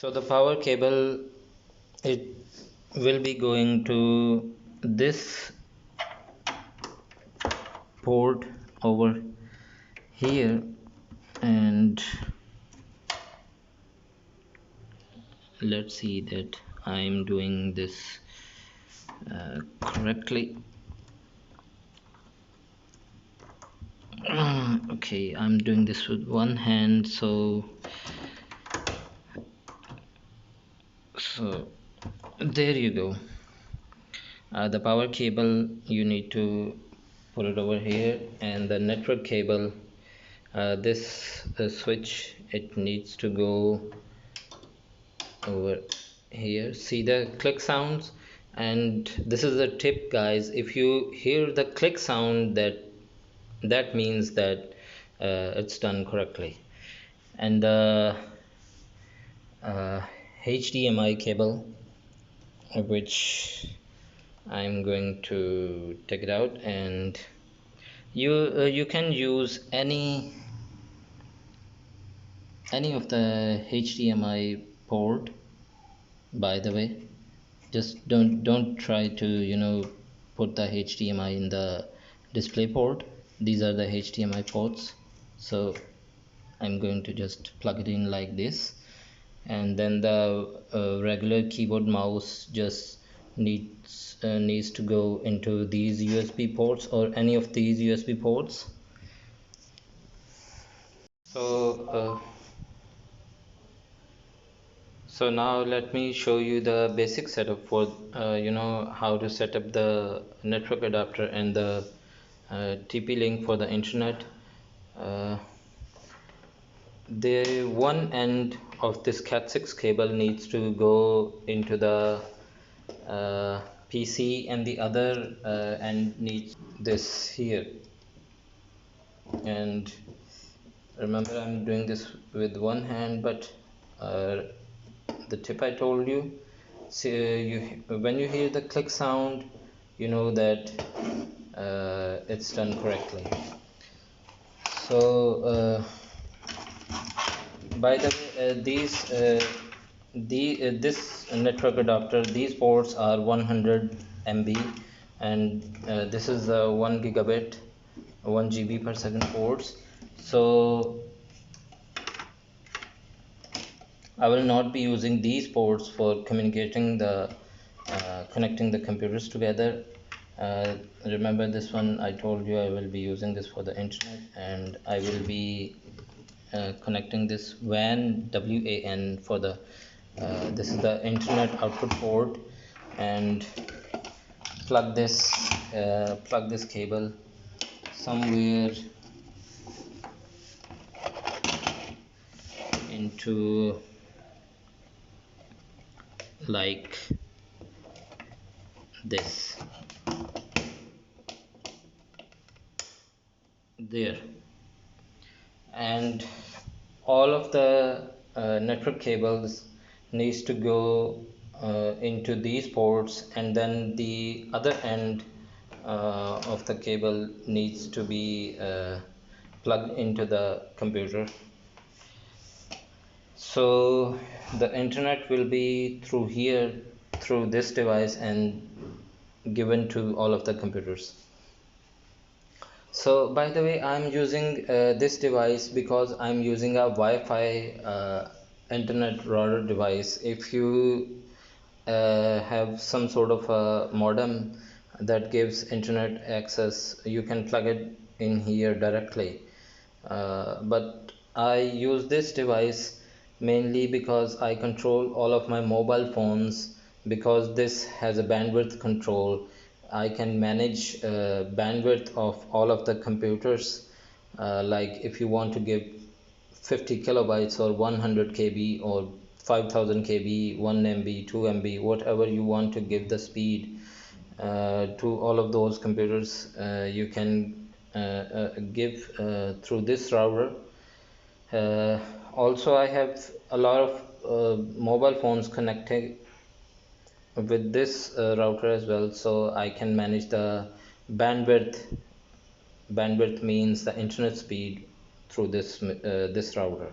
So the power cable, it will be going to this port over here, and let's see that I'm doing this correctly. Okay, I'm doing this with one hand, so there you go. The power cable, you need to put it over here, and the network cable, this switch, it needs to go over here. See the click sounds, and this is the tip, guys. If you hear the click sound, that means that it's done correctly. And the HDMI cable, which I'm going to take it out, and you can use any of the HDMI port, by the way. Just don't try to put the HDMI in the display port. These are the HDMI ports, so I'm going to just plug it in like this, and then the regular keyboard mouse just needs to go into these USB ports, or any of these USB ports. So so now let me show you the basic setup for how to set up the network adapter and the TP-Link for the internet. The one end of this Cat6 cable needs to go into the PC, and the other end needs this here. And remember, I'm doing this with one hand, but the tip I told you, see, when you hear the click sound, you know that it's done correctly. So by the way, this network adapter, these ports are 100 MB, and this is 1 gigabit 1 GB per second ports. So I will not be using these ports for communicating the connecting the computers together. Remember, this one I told you I will be using this for the internet, and I will be connecting this WAN for the this is the internet output port, and plug this cable somewhere into like this, there, and all of the network cables needs to go into these ports, and then the other end of the cable needs to be plugged into the computer. So the internet will be through here, through this device, and given to all of the computers. So by the way, I'm using this device because I'm using a Wi-Fi internet router device. If you have some sort of a modem that gives internet access, you can plug it in here directly. But I use this device mainly because I control all of my mobile phones, because this has a bandwidth control. I can manage bandwidth of all of the computers, like if you want to give 50 kilobytes or 100 KB or 5000 KB, 1 MB, 2 MB, whatever you want to give the speed to all of those computers, you can give through this router. Also, I have a lot of mobile phones connected with this router as well, so I can manage the bandwidth means the internet speed through this router.